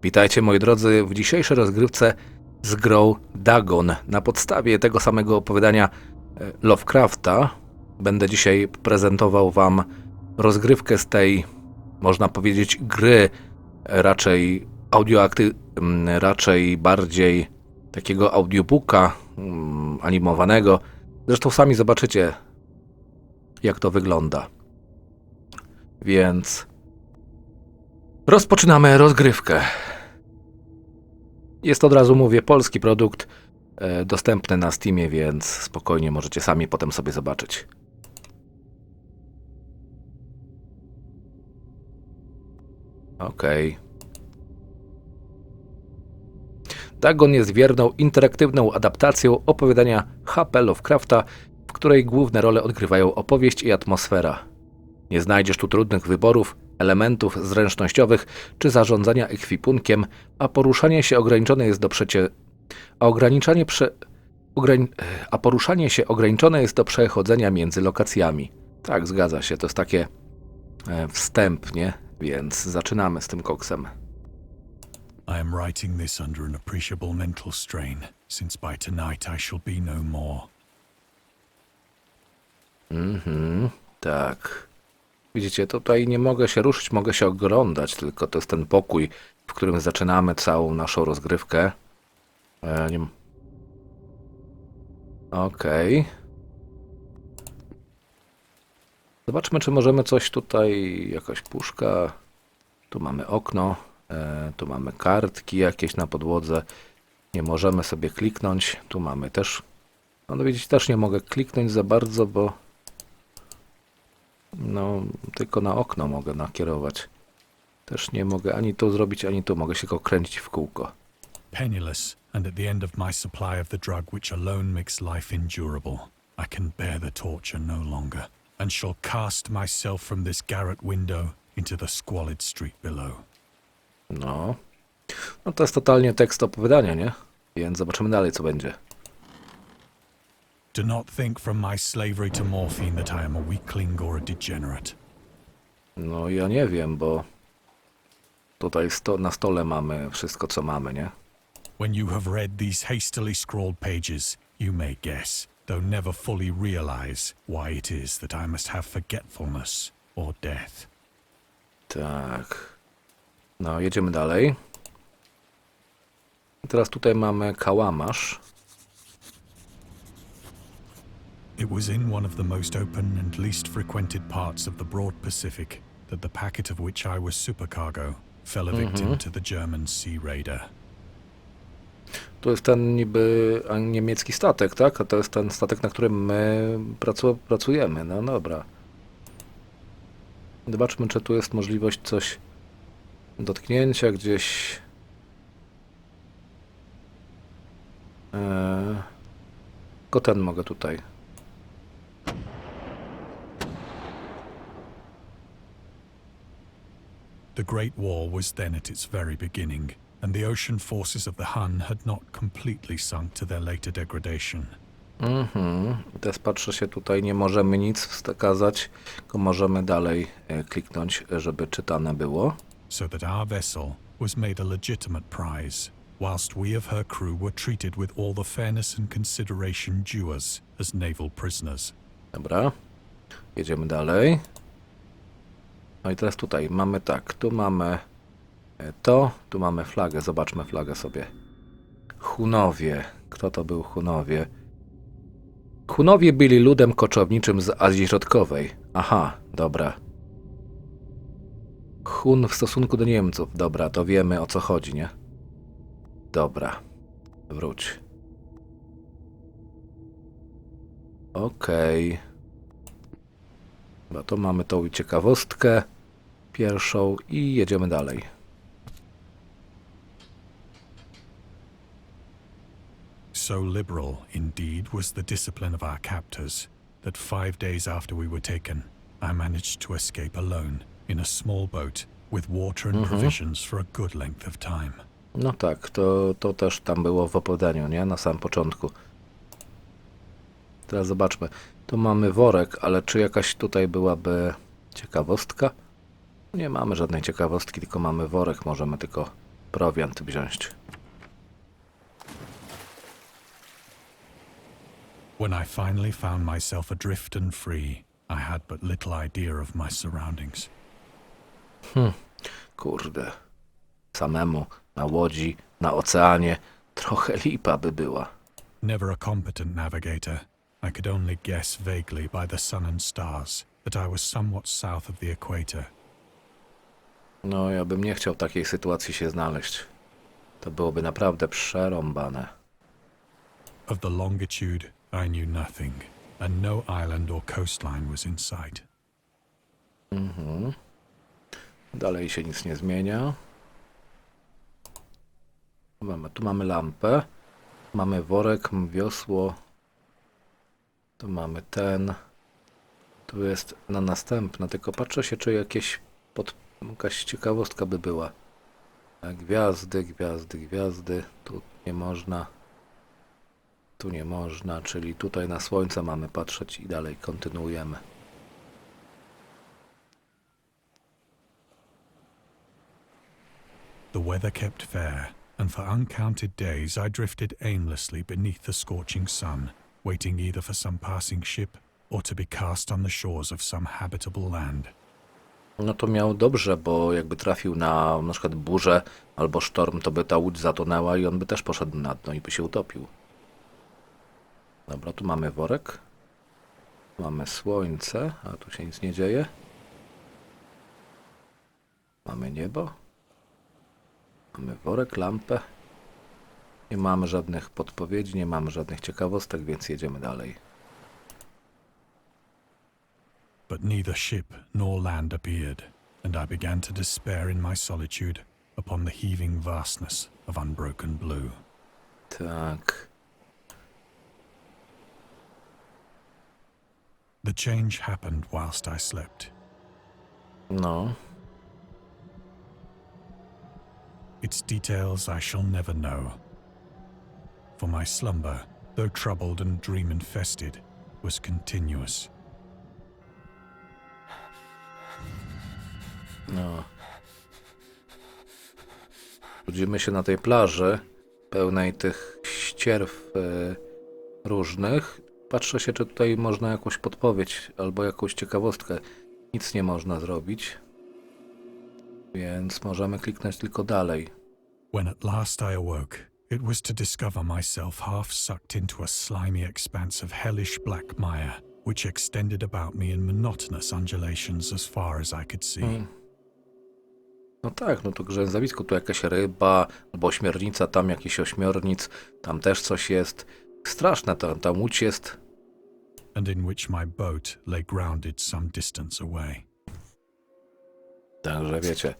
Witajcie moi drodzy w dzisiejszej rozgrywce z grą Dagon. Na podstawie tego samego opowiadania Lovecrafta będę dzisiaj prezentował wam rozgrywkę z tej, można powiedzieć, gry raczej raczej bardziej takiego audiobooka animowanego. Zresztą sami zobaczycie, jak to wygląda. Więc rozpoczynamy rozgrywkę. Jest, od razu mówię, polski produkt, dostępny na Steamie, więc spokojnie możecie sami potem sobie zobaczyć. Okej. Dagon jest wierną, interaktywną adaptacją opowiadania H.P. Lovecrafta, w której główne role odgrywają opowieść i atmosfera. Nie znajdziesz tu trudnych wyborów, elementów zręcznościowych czy zarządzania ekwipunkiem, a poruszanie się ograniczone jest do przechodzenia między lokacjami. Tak, zgadza się, to jest takie wstępnie, więc zaczynamy z tym koksem. I am writing this under an appreciable mental strain, since by tonight I shall be no more. Tak. Widzicie, tutaj nie mogę się ruszyć, mogę się oglądać, tylko to jest ten pokój, w którym zaczynamy całą naszą rozgrywkę. Okej. Zobaczmy, czy możemy coś tutaj, jakaś puszka. Tu mamy okno, tu mamy kartki jakieś na podłodze. Nie możemy sobie kliknąć. Tu mamy też, no widzicie, też nie mogę kliknąć za bardzo, bo no, tylko na okno mogę nakierować. Też nie mogę ani tu zrobić, ani tu. Mogę się go kręcić w kółko. Penniless, and at the end of my supply of the drug which alone makes life endurable, I can bear the torture no longer, and shall cast myself from this garret window into the squalid street below. No. No to jest totalnie tekst opowiadania, nie? Więc zobaczymy dalej, co będzie. Do not think from my slavery to morphine that I am a weakling or a degenerate. No ja nie wiem, bo tutaj na stole mamy wszystko, co mamy, nie? When you have read these hastily scrawled pages, you may guess, though never fully realize, why it is that I must have forgetfulness or death. Tak. No, jedziemy dalej. I teraz tutaj mamy kałamarz. It was in one of the most open and least frequented parts of the broad Pacific that the packet of which I was supercargo fell a victim to the German sea raider. Tu jest ten niby niemiecki statek, tak? A to jest ten statek, na którym my pracujemy. No dobra. Zobaczmy, czy tu jest możliwość coś dotknięcia gdzieś. Tylko ten mogę tutaj. The Great War was then at its very beginning, and the ocean forces of the Hun had not completely sunk to their later degradation. Teraz patrzę się tutaj, nie możemy nic wskazać, tylko możemy dalej kliknąć, żeby czytane było. So that our vessel was made a legitimate prize, whilst we of her crew were treated with all the fairness and consideration due us as naval prisoners. Dobra, jedziemy dalej. No i teraz tutaj mamy tak, tu mamy to, tu mamy flagę, zobaczmy flagę sobie. Hunowie, kto to był Hunowie? Hunowie byli ludem koczowniczym z Azji Środkowej. Aha, dobra. Hun w stosunku do Niemców, dobra, to wiemy, o co chodzi, nie? Dobra, wróć. Okej. No to mamy tą ciekawostkę pierwszą i jedziemy dalej. So liberal, indeed, was the discipline of our captors, that 5 days after we were taken, I managed to escape alone in a small boat with water and provisions for a good length of time. No tak, to też tam było w opowiadaniu, nie? Na samym początku. Teraz zobaczmy. Tu mamy worek, ale czy jakaś tutaj byłaby ciekawostka? Nie mamy żadnej ciekawostki, tylko mamy worek. Możemy tylko prowiant wziąć. When I finally found myself adrift and free, I had but little idea of my surroundings. Kurde. Samemu, na łodzi, na oceanie, trochę lipa by była. Never a competent navigator, I could only guess vaguely by the sun and stars that I was somewhat south of the equator. No, ja bym nie chciał w takiej sytuacji się znaleźć. To byłoby naprawdę przerąbane. Of the longitude, I knew nothing, and no island or coastline was in sight. Dalej się nic nie zmienia. Tu mamy lampę. Mamy worek, wiosło. Tu mamy ten. Tu jest na następne. Tylko patrzę się, czy jakaś ciekawostka by była. Gwiazdy, gwiazdy, gwiazdy. Tu nie można. Tu nie można, czyli tutaj na słońce mamy patrzeć i dalej kontynuujemy. The weather kept fair, and for uncounted days I drifted aimlessly beneath the scorching sun, waiting either for some passing ship or to be cast on the shores of some habitable land. No to miał dobrze, bo jakby trafił na przykład burzę albo sztorm, to by ta łódź zatonęła i on by też poszedł na dno i by się utopił. Dobra, tu mamy worek. Mamy słońce, a tu się nic nie dzieje. Mamy niebo. Mamy worek, lampę. Nie mamy żadnych podpowiedzi, nie mamy żadnych ciekawostek, więc jedziemy dalej. But neither ship nor land appeared, and I began to despair in my solitude upon the heaving vastness of unbroken blue. Tak. The change happened whilst I slept. No. Its details I shall never know. For my slumber, though troubled and dream-infested, was continuous. No. Budzimy się na tej plaży, pełnej tych ścierw różnych. Patrzę się, czy tutaj można jakąś podpowiedź albo jakąś ciekawostkę. Nic nie można zrobić. Więc możemy kliknąć tylko dalej. When at last I awoke, it was to discover myself half sucked into a slimy expanse of hellish black mire, which extended about me in monotonous undulations as far as I could see. No tak, no to grzęzawisko, tu jakaś ryba, albo ośmiornica, tam jakiś ośmiornic, tam też coś jest. Straszne, ta łódź jest. And in which my boat lay grounded some distance away. Także wiecie,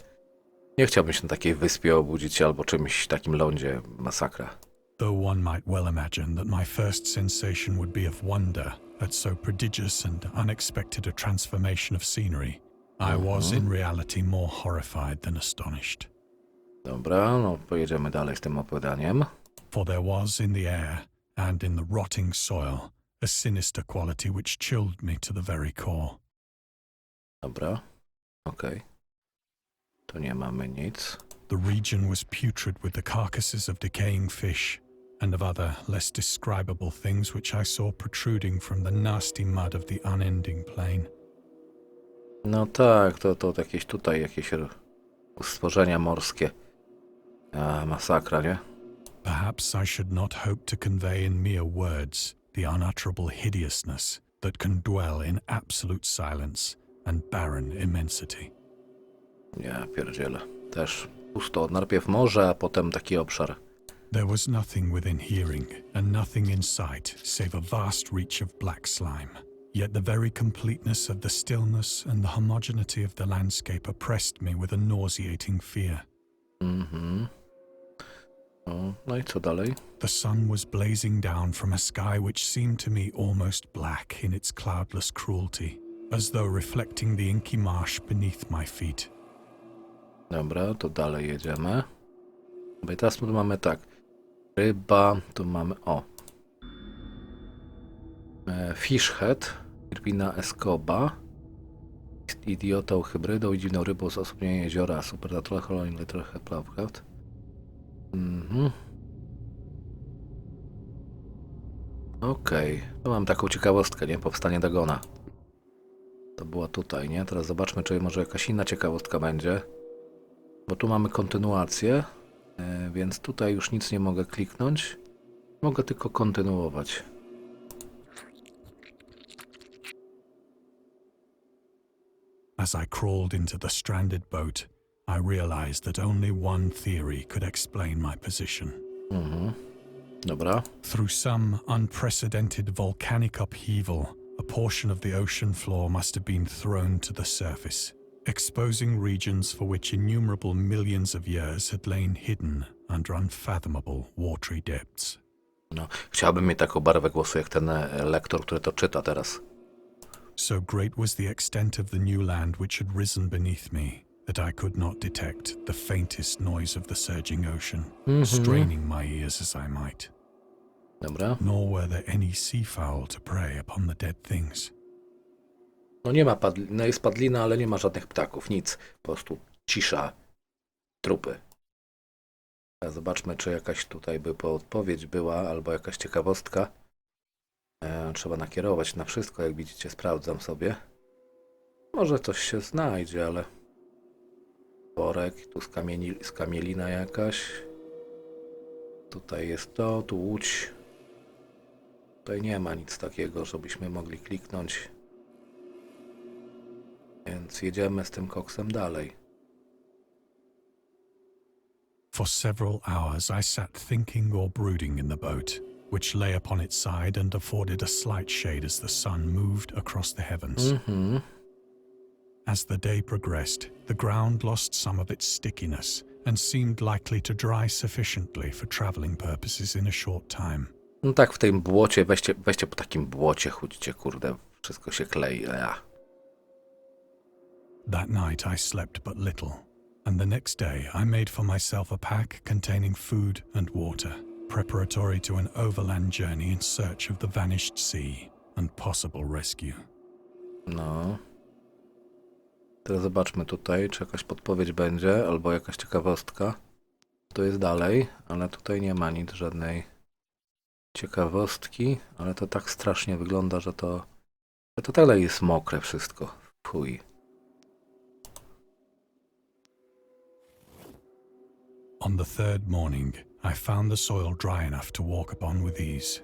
nie chciałbym się na takiej wyspie obudzić albo czymś takim lądzie, masakra. Though one might well imagine that my first sensation would be of wonder at so prodigious and unexpected a transformation of scenery, I was in reality more horrified than astonished. Dobra, no pojedziemy dalej z tym opowiadaniem. For there was in the air and in the rotting soil a sinister quality which chilled me to the very core. Dobra, okej. Tu nie mamy nic. The region was putrid with the carcasses of decaying fish and of other, less describable things which I saw protruding from the nasty mud of the unending plain. No tak, to jakieś tutaj, jakieś stworzenia morskie. Masakra, nie? Perhaps I should not hope to convey in mere words the unutterable hideousness that can dwell in absolute silence and barren immensity. Ja pierdzielę. Też pusto. Najpierw morze, a potem taki obszar. There was nothing within hearing and nothing in sight save a vast reach of black slime. Yet the very completeness of the stillness and the homogeneity of the landscape oppressed me with a nauseating fear. No i co dalej? The sun was blazing down from a sky which seemed to me almost black in its cloudless cruelty, as though reflecting the inky marsh beneath my feet. Dobra, to dalej jedziemy. Bo i teraz tu mamy tak. Ryba, tu mamy, Fishhead, Irwina Escoba. Jest idiotą, hybrydą i dziwną rybą z osobnienia jeziora. Supernatural Lovecraft. Mhm. Okej. Tu mam taką ciekawostkę, nie? Powstanie Dagona. To była tutaj, nie? Teraz zobaczmy, czy może jakaś inna ciekawostka będzie. Bo tu mamy kontynuację, więc tutaj już nic nie mogę kliknąć. Mogę tylko kontynuować. As I crawled into the stranded boat, I realized that only one theory could explain my position. Dobra. Through some unprecedented volcanic upheaval, a portion of the ocean floor must have been thrown to the surface, exposing regions for which innumerable millions of years had lain hidden under unfathomable watery depths. No, chciałbym mieć taką barwę głosu jak ten lektor, który to czyta teraz. So great was the extent of the new land which had risen beneath me that I could not detect the faintest noise of the surging ocean, straining my ears as I might. Dobra. Nor were there any seafowl to prey upon the dead things. No nie ma no jest padlina, ale nie ma żadnych ptaków, nic. Po prostu cisza, trupy. Teraz zobaczmy, czy jakaś tutaj by podpowiedź była, albo jakaś ciekawostka. Trzeba nakierować na wszystko, jak widzicie, sprawdzam sobie. Może coś się znajdzie, ale... Worek, tu skamielina jakaś. Tutaj jest to, tu łódź. Tutaj nie ma nic takiego, żebyśmy mogli kliknąć. Więc jedziemy z tym koksem dalej. For several hours I sat thinking or brooding in the boat, which lay upon its side and afforded a slight shade as the sun moved across the heavens. As the day progressed, the ground lost some of its stickiness and seemed likely to dry sufficiently for traveling purposes in a short time. No tak, w tym błocie, weźcie po takim błocie, chudźcie, kurde, wszystko się klei. That night I slept but little, and the next day I made for myself a pack containing food and water, preparatory to an overland journey in search of the vanished sea and possible rescue. No. Teraz zobaczmy tutaj, czy jakaś podpowiedź będzie, albo jakaś ciekawostka. To jest dalej, ale tutaj nie ma nic, żadnej ciekawostki, ale to tak strasznie wygląda, że to dalej jest mokre wszystko. Fuj. On the third morning, I found the soil dry enough to walk upon with ease.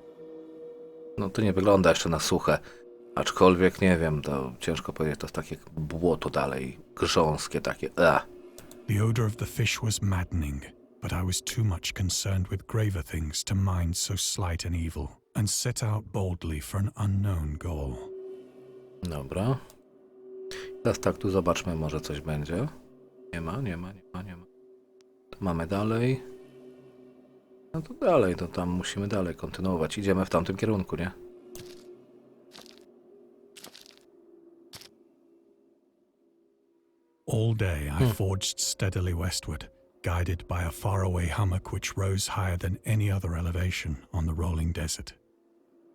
No to nie wygląda jeszcze na suche, aczkolwiek nie wiem, to ciężko powiedzieć, to jest takie błoto dalej, grząskie takie. The odor of the fish was maddening, but I was too much concerned with graver things to mind so slight an evil, and set out boldly for an unknown goal. Dobra. Teraz tak, tu zobaczmy, może coś będzie. Nie ma. Tu mamy dalej. No to dalej, to tam musimy dalej kontynuować. Idziemy w tamtym kierunku, nie? All day I forged steadily westward, guided by a faraway hummock which rose higher than any other elevation on the rolling desert.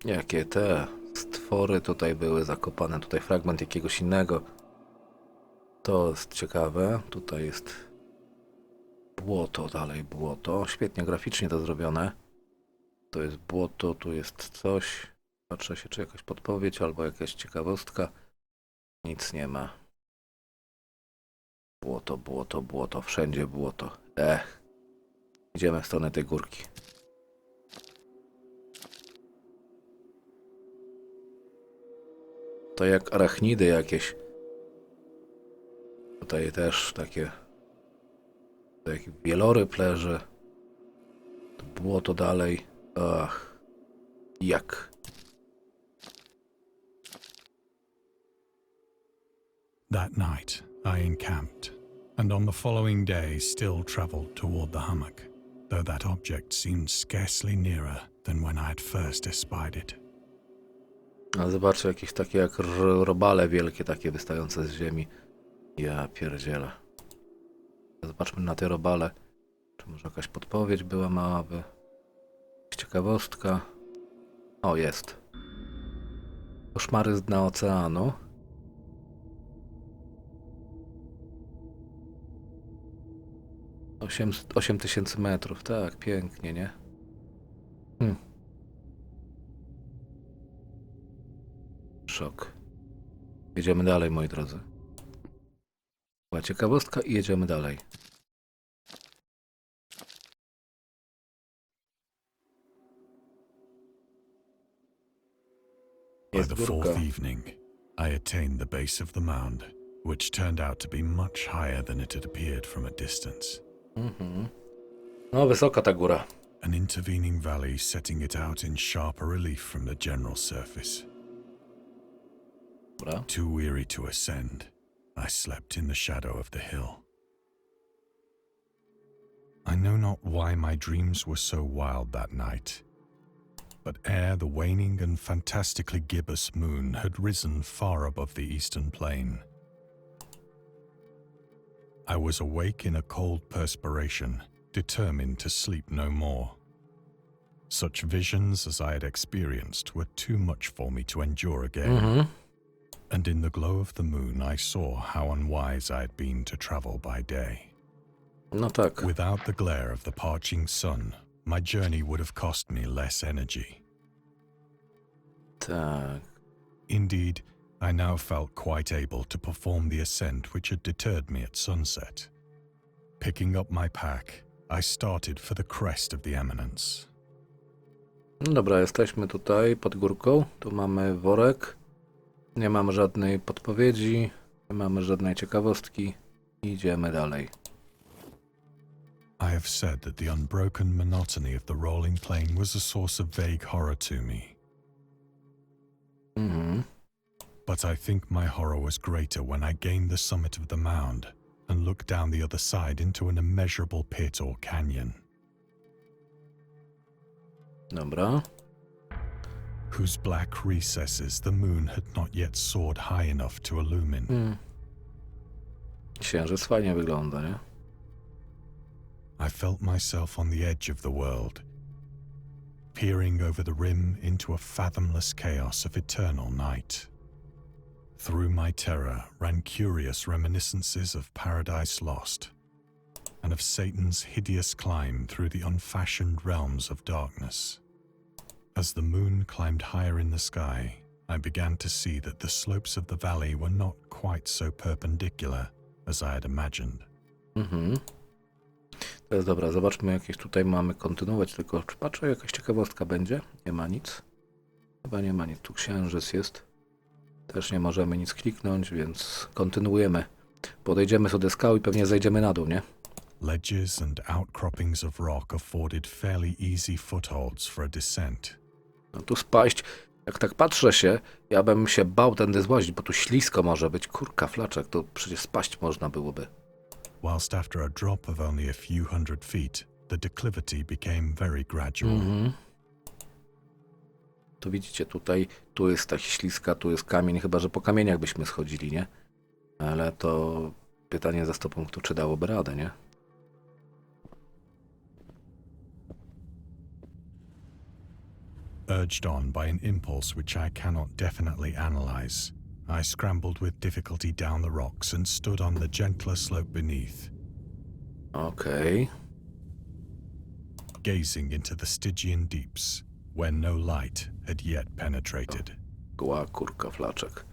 Jakie te stwory tutaj były zakopane. Tutaj fragment jakiegoś innego. To jest ciekawe. Tutaj jest błoto, dalej błoto. Świetnie graficznie to zrobione. To jest błoto, tu jest coś. Patrzę się, czy jakaś podpowiedź albo jakaś ciekawostka. Nic nie ma. Błoto. Wszędzie błoto. Idziemy w stronę tej górki. To jak arachnidy jakieś. Tutaj też takie... Jak wieloryb leży. To błoto dalej. Jak? That night I encamped, and on the following day still travelled toward the hummock, though that object seemed scarcely nearer than when I had first espied it. A zobaczę, jakieś takie jak robale wielkie, takie wystające z ziemi. Ja pierdzielę. Zobaczmy na te robale. Czy może jakaś podpowiedź była małaby? Ciekawostka. O, jest. Koszmary z dna oceanu. 8000 metrów, tak, pięknie, nie? Szok. Jedziemy dalej, moi drodzy. Była ciekawostka i jedziemy dalej. By Jest the górka. fourth evening, I attained the base of the mound, which turned out to be much higher than it had appeared from a distance. No, wysoka ta góra. An intervening valley setting it out in sharper relief from the general surface. Dobra. Too weary to ascend, I slept in the shadow of the hill. I know not why my dreams were so wild that night, but ere the waning and fantastically gibbous moon had risen far above the eastern plain, I was awake in a cold perspiration, determined to sleep no more. Such visions as I had experienced were too much for me to endure again. And in the glow of the moon I saw how unwise I had been to travel by day. No tak. Without the glare of the parching sun, my journey would have cost me less energy. Tak. Indeed, I now felt quite able to perform the ascent which had deterred me at sunset. Picking up my pack, I started for the crest of the eminence. No dobra, jesteśmy tutaj pod górką. Tu mamy worek. Nie mamy żadnej podpowiedzi. Nie mamy żadnej ciekawostki. Idziemy dalej. I have said that the unbroken monotony of the rolling plain was a source of vague horror to me. But I think my horror was greater when I gained the summit of the mound and looked down the other side into an immeasurable pit or canyon, Dobra. whose black recesses the moon had not yet soared high enough to illumine. Księżyc fajnie wygląda, nie? I felt myself on the edge of the world, peering over the rim into a fathomless chaos of eternal night. Through my terror ran curious reminiscences of Paradise Lost, and of Satan's hideous climb through the unfashioned realms of darkness. As the moon climbed higher in the sky, I began to see that the slopes of the valley were not quite so perpendicular as I had imagined. To jest dobra, zobaczmy jakieś tutaj mamy kontynuować, tylko czy patrzę, jakaś ciekawostka będzie? Nie ma nic. Chyba nie ma nic, tu księżyc jest. Też nie możemy nic kliknąć, więc kontynuujemy. Podejdziemy sobie do skał i pewnie zejdziemy na dół, nie? Ledges and outcroppings of rock afforded fairly easy footholds for a descent. No tu spaść, jak tak patrzę się, ja bym się bał tędy złazić, bo tu ślisko może być. Kurka, flaczek, to przecież spaść można byłoby. Whilst after a drop of only a few hundred feet, the declivity became very gradual. Tu widzicie, tutaj, tu jest tak śliska, tu jest kamień, chyba że po kamieniach byśmy schodzili, nie? Ale to pytanie za 100 punktów, czy dałoby radę, nie? Urged on by an impulse which I cannot definitely analyze, I scrambled with difficulty down the rocks and stood on the gentler slope beneath, Okej. gazing into the Stygian deeps, where no light had yet penetrated. Ła, kurka, flaczek.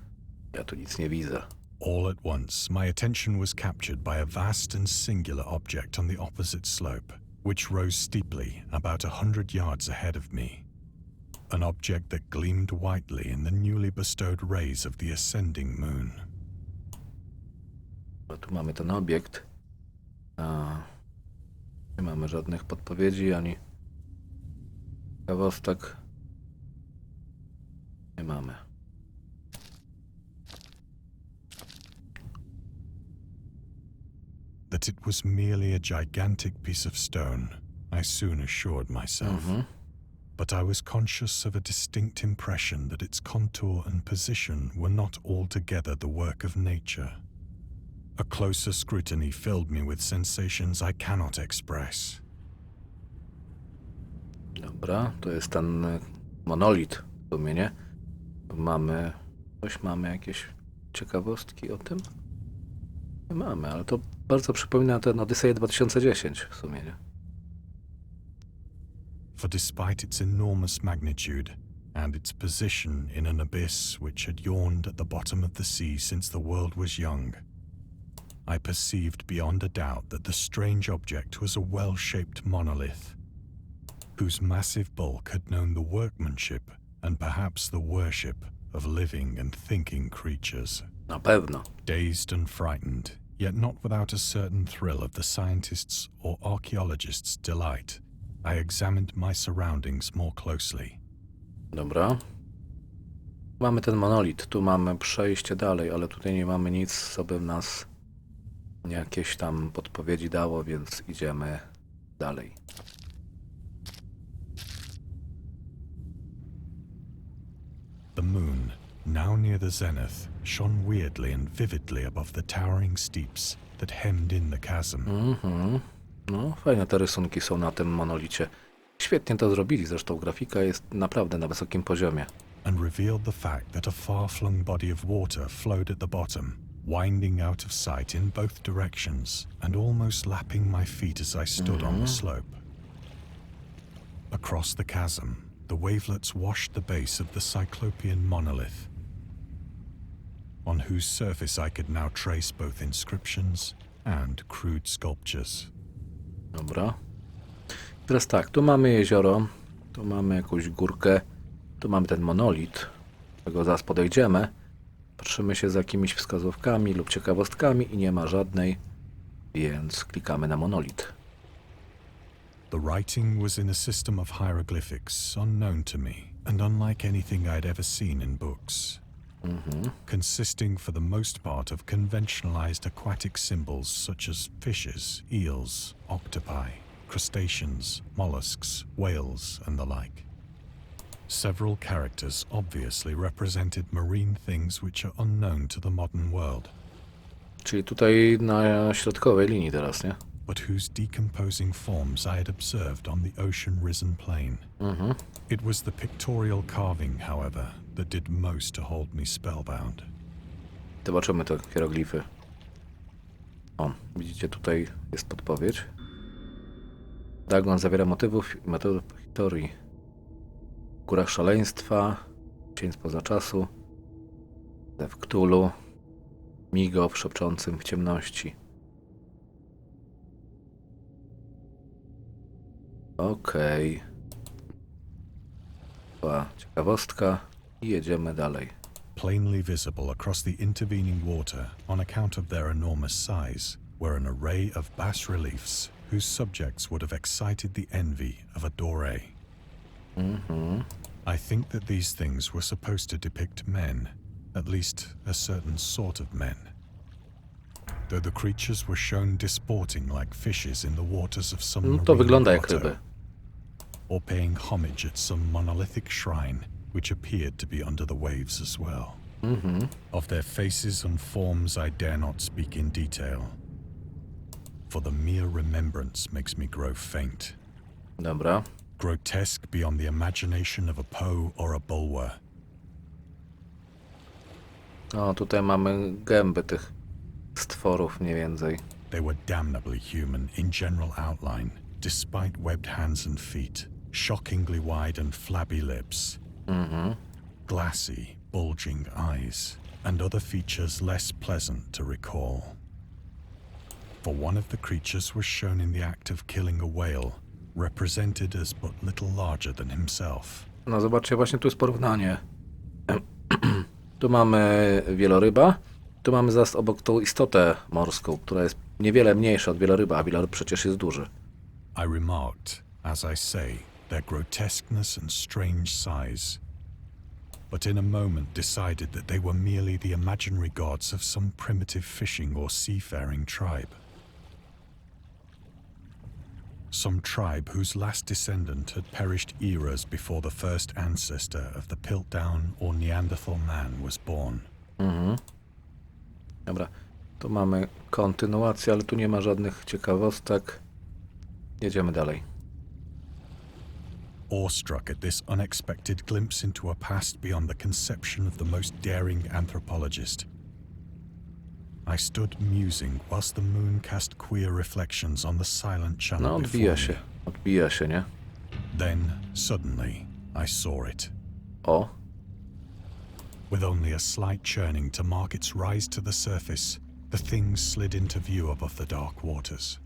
Ja tu nic nie widzę. All at once, my attention was captured by a vast and singular object on the opposite slope, which rose steeply about 100 yards ahead of me. An object that gleamed whitely in the newly bestowed rays of the ascending moon. No, tu mamy ten obiekt. Nie mamy żadnych podpowiedzi, ani ciekawostek. Nie mamy. That it was merely a gigantic piece of stone, I soon assured myself. But I was conscious of a distinct impression that its contour and position were not altogether the work of nature. A closer scrutiny filled me with sensations I cannot express. Dobra, to jest ten monolit w sumie, nie? Mamy jakieś ciekawostki o tym? Nie mamy, ale to Bardzo przypomina ten Odyseję 2010 w sumie, nie? For despite its enormous magnitude and its position in an abyss which had yawned at the bottom of the sea since the world was young, I perceived beyond a doubt that the strange object was a well-shaped monolith, whose massive bulk had known the workmanship and perhaps the worship of living and thinking creatures. Na pewno. Dazed and frightened, yet not without a certain thrill of the scientist's or archaeologist's delight, I examined my surroundings more closely. Dobra. Mamy ten monolit, tu mamy przejście dalej, ale tutaj nie mamy nic, co by nas jakieś tam podpowiedzi dało, więc idziemy dalej. The moon, now near the zenith, shone weirdly and vividly above the towering steeps that hemmed in the chasm. No, fajne te rysunki są na tym monolicie. Świetnie to zrobili, zresztą grafika jest naprawdę na wysokim poziomie. And revealed the fact that a far-flung body of water flowed at the bottom, winding out of sight in both directions and almost lapping my feet as I stood on the slope. Across the chasm, the wavelets washed the base of the cyclopean monolith, on whose surface I could now trace both inscriptions and crude sculptures. Dobra. Teraz tak, tu mamy jezioro, tu mamy jakąś górkę, tu mamy ten monolit, do którego zaraz podejdziemy. Patrzymy się za jakimiś wskazówkami lub ciekawostkami i nie ma żadnej, więc klikamy na monolit. The writing was in a system of hieroglyphics unknown to me and unlike anything I'd ever seen in books, consisting for the most part of conventionalized aquatic symbols such as fishes, eels, octopi, crustaceans, mollusks, whales, and the like. Several characters obviously represented marine things which are unknown to the modern world, Czyli tutaj na środkowej linii teraz, nie? but whose decomposing forms I had observed on the ocean-risen plain. It was the pictorial carving, however, that did most to hold me spellbound. Zobaczymy te hieroglify. O, widzicie, tutaj jest podpowiedź. Dagon zawiera motywów i metodów historii. W górach szaleństwa, cień spoza czasu, w Cthulhu, migotł szepczącym w ciemności. Okej. Była ciekawostka i jedziemy dalej. Plainly visible across the intervening water on account of their enormous size were an array of bas-reliefs whose subjects would have excited the envy of a doré. I think that these things were supposed to depict men, at least a certain sort of men, though the creatures were shown disporting like fishes in the waters of some To wygląda jak grotto, ryby. or paying homage at some monolithic shrine which appeared to be under the waves as well. Of their faces and forms I dare not speak in detail, for the mere remembrance makes me grow faint. Dobra. Grotesque beyond the imagination of a Poe or a Bulwer. O, tutaj mamy gęby tych stworów mniej więcej. They were damnably human in general outline, despite webbed hands and feet, shockingly wide and flabby lips, glassy, bulging eyes, and other features less pleasant to recall. For one of the creatures was shown in the act of killing a whale, represented as but little larger than himself. No zobaczcie, właśnie tu jest porównanie. Tu mamy wieloryba, tu mamy zaraz obok tą istotę morską, która jest niewiele mniejsza od wieloryba, a wieloryb przecież jest duży. I remarked, as I say, their grotesqueness and strange size, but in a moment decided that they were merely the imaginary gods of some primitive fishing or seafaring tribe. Some tribe whose last descendant had perished eras before the first ancestor of the Piltdown or Neanderthal man was born. Dobra, tu mamy kontynuację, ale tu nie ma żadnych ciekawostek. Jedziemy dalej. Awestruck at this unexpected glimpse into a past beyond the conception of the most daring anthropologist, I stood musing whilst the moon cast queer reflections on the silent channel No, before odbija się, nie? me. Then, suddenly, I saw it. O, With only a slight churning to mark its rise to the surface, the thing slid into view above the dark waters.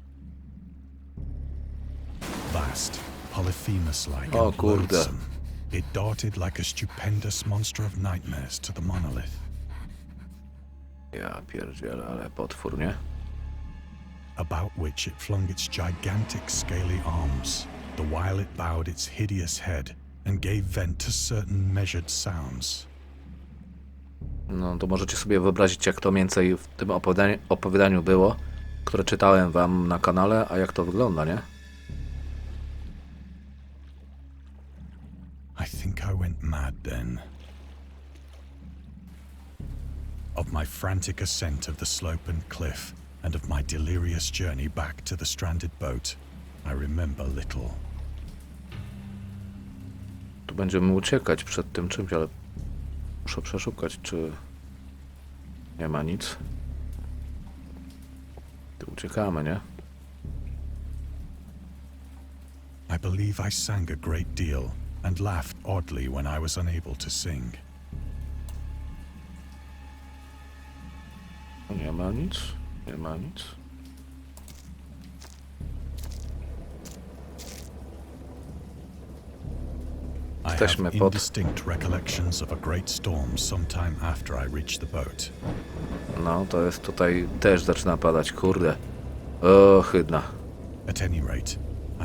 Vast, Polyphemus-like O and kurde. loathsome, it darted like a stupendous monster of nightmares to the monolith. Ja pierdzielę, ale potwór, nie? About which it flung its gigantic scaly arms, the while it bowed its hideous head and gave vent to certain measured sounds. No to możecie sobie wyobrazić, jak to mniej więcej w tym opowiadaniu było, które czytałem wam na kanale, a jak to wygląda, nie? I think I went mad then. Of my frantic ascent of the slope and cliff, and of my delirious journey back to the stranded boat, I remember little. Tu będziemy uciekać przed tym czymś, ale muszę przeszukać, czy nie ma nic. Tu uciekamy, nie? I believe I sang a great deal and laughed oddly when I was unable to sing. Nie ma nic, nie ma nic. I Jesteśmy have pod... indistinct recollections of a great storm sometime after I reached the boat. No, to jest tutaj... Deszcz zaczyna padać, kurde. O, hydna. At any rate,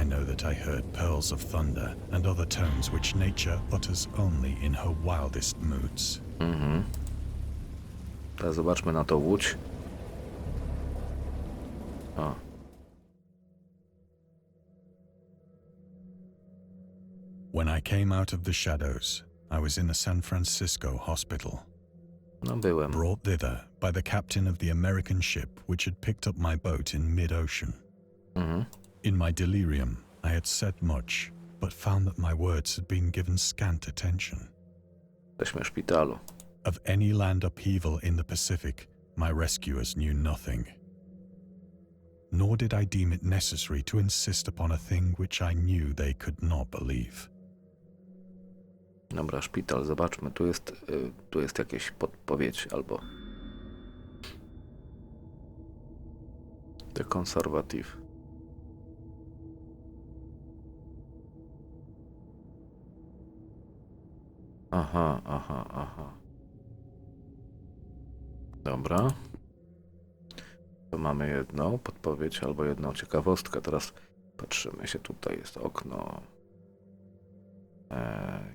I know that I heard pearls of thunder and other tones which nature utters only in her wildest moods. Teraz zobaczmy na to łódź. O. When I came out of the shadows, I was in a San Francisco hospital, No byłem. brought thither by the captain of the American ship which had picked up my boat in mid-ocean. In my delirium, I had said much, but found that my words had been given scant attention. Jesteśmy w szpitalu. Of any land upheaval in the Pacific, my rescuers knew nothing. Nor did I deem it necessary to insist upon a thing which I knew they could not believe. Dobra, szpital, zobaczmy. Tu jest jakieś podpowiedź albo... The Conservative. Aha. Dobra. Tu mamy jedną podpowiedź albo jedną ciekawostkę. Teraz patrzymy się, tutaj jest okno.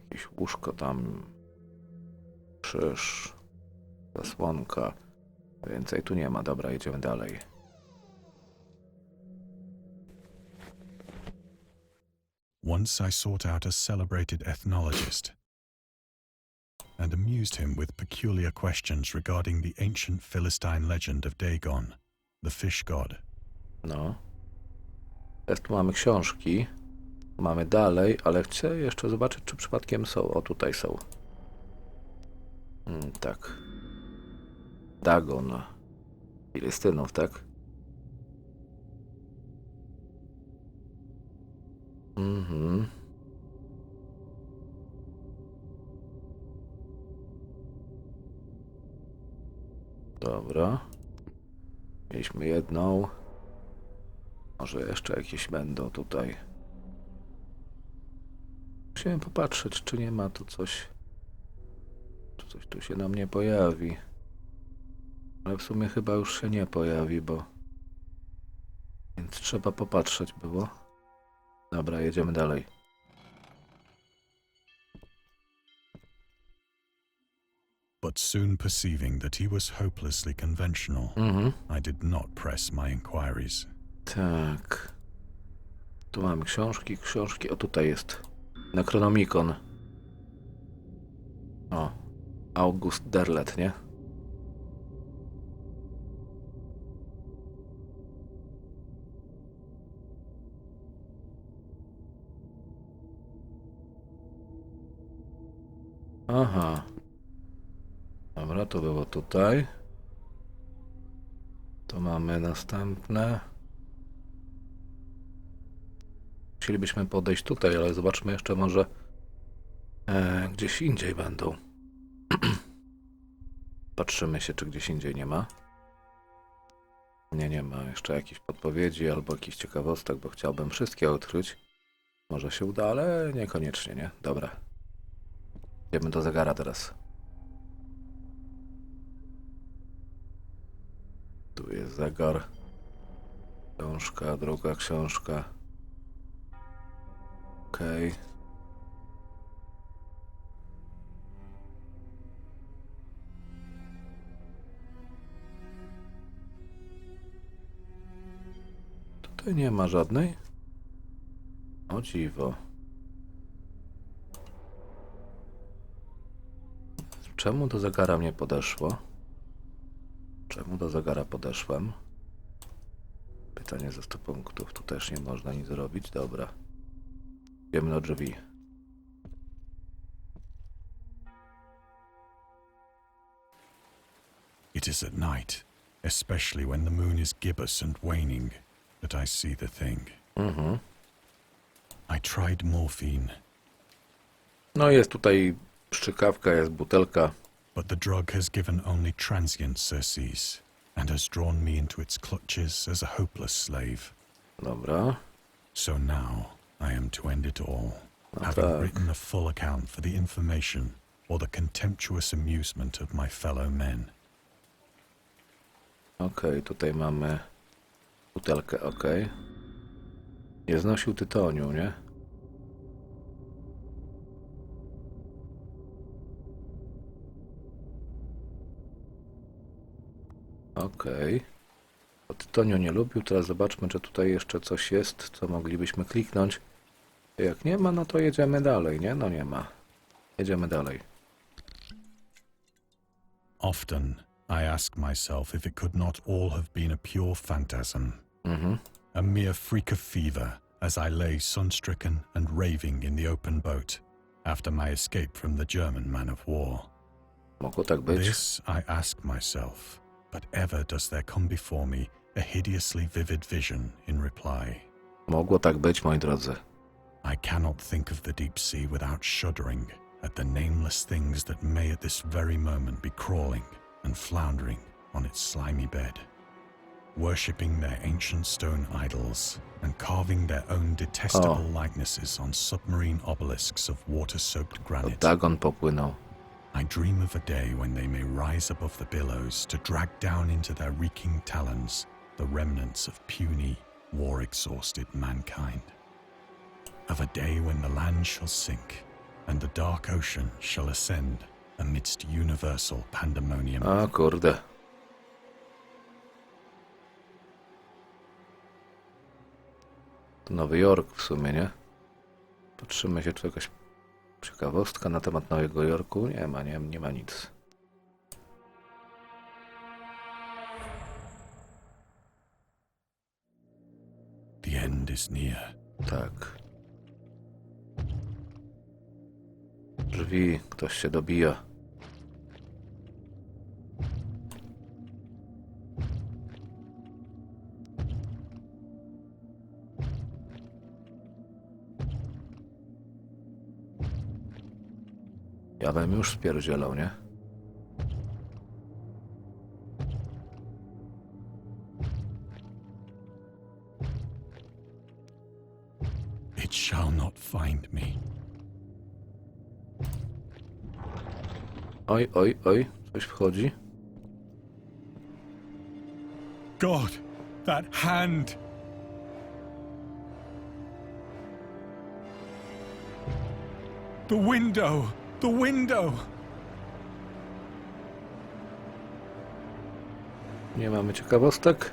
Jakieś łóżko tam. Krzyż. Zasłonka. Więcej tu nie ma. Dobra, jedziemy dalej. Once I sought out a celebrated ethnologist and amused him with peculiar questions regarding the ancient Philistine legend of Dagon, the fish god. No. Teraz tu mamy książki. Mamy dalej, ale chcę jeszcze zobaczyć, czy przypadkiem są. O, tutaj są. Tak. Dagon. Filistynów, tak? Dobra. Mieliśmy jedną. Może jeszcze jakieś będą tutaj. Chciałem popatrzeć, czy nie ma tu coś. Czy coś tu się nam nie pojawi. Ale w sumie chyba już się nie pojawi, bo... Więc trzeba popatrzeć było. Dobra, jedziemy dalej. But soon perceiving that he was hopelessly conventional, I did not press my inquiries. Tak. Tu mamy książki. O, tutaj jest. Necronomicon. O. August Derlet, nie? Aha. Dobra, to było tutaj. mamy następne? Chcielibyśmy podejść tutaj, ale zobaczmy jeszcze może gdzieś indziej będą. Patrzymy się, czy gdzieś indziej nie ma. Nie ma jeszcze jakichś podpowiedzi albo jakichś ciekawostek, bo chciałbym wszystkie odkryć. Może się uda, ale niekoniecznie, nie? Dobra. Idziemy do zegara teraz. Tu jest zegar. Książka, druga książka. Okej. Tutaj nie ma żadnej. O dziwo. Czemu do zegara mnie podeszło? Czemu do zegara podeszłem? Pytanie ze 100 punktów. Tu też nie można nic zrobić. Dobra. Idziemy do drzwi. It is at night, especially when the moon is gibbous and waning, that I see the thing. I tried morphine. No jest tutaj strzykawka, jest butelka. But the drug has given only transient surcease, and has drawn me into its clutches as a hopeless slave. Dobra. So now I am to end it all, No having tak. written a full account for the information or the contemptuous amusement of my fellow men. Okej, tutaj mamy butelkę, okej. Nie znosił tytoniu, nie? Okej. O tytoniu nie lubił. Teraz zobaczmy, czy tutaj jeszcze coś jest, co moglibyśmy kliknąć. Jak nie ma, no to jedziemy dalej, nie? No nie ma. Jedziemy dalej. Often I ask myself if it could not all have been a pure phantasm, a mere freak of fever, as I lay sun-stricken and raving in the open boat after my escape from the German man of war. Mogło tak być. This I ask myself, but ever does there come before me a hideously vivid vision in reply. Mogło tak być, moi drodzy. I cannot think of the deep sea without shuddering at the nameless things that may at this very moment be crawling and floundering on its slimy bed, worshipping their ancient stone idols and carving their own detestable likenesses on submarine obelisks of water-soaked To granite. Dagon popłynął. I dream of a day when they may rise above the billows to drag down into their reeking talons the remnants of puny, war-exhausted mankind. Of a day when the land shall sink and the dark ocean shall ascend amidst universal pandemonium. A kurde. To Nowy Jork w sumie, nie? Patrzymy się, czy jakaś ciekawostka na temat Nowego Jorku. Nie ma nic. The end is near. Tak. Drzwi, ktoś się dobija. Ja bym już spierdzielał, nie? It shall not find me. Oj, coś wchodzi. God, that hand! The window! The window! Nie mamy ciekawostek.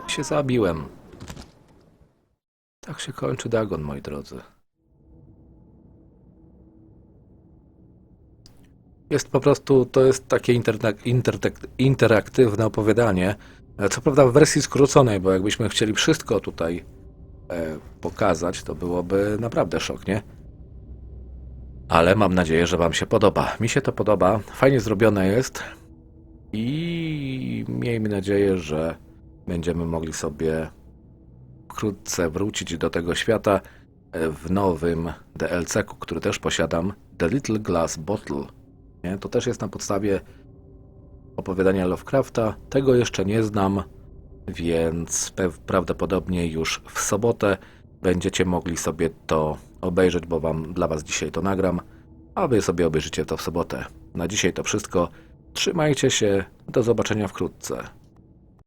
Się zabiłem. Tak się kończy Dagon, moi drodzy. Jest po prostu, to jest takie interaktywne opowiadanie. Co prawda w wersji skróconej, bo jakbyśmy chcieli wszystko tutaj pokazać, to byłoby naprawdę szok, nie? ale mam nadzieję, że wam się podoba. Mi się to podoba, fajnie zrobione jest i miejmy nadzieję, że będziemy mogli sobie wkrótce wrócić do tego świata w nowym DLC-ku, który też posiadam, The Little Glass Bottle. Nie? To też jest na podstawie opowiadania Lovecrafta. Tego jeszcze nie znam, więc prawdopodobnie już w sobotę będziecie mogli sobie to obejrzeć, bo dla was dzisiaj to nagram, a wy sobie obejrzycie to w sobotę. Na dzisiaj to wszystko. Trzymajcie się, do zobaczenia wkrótce.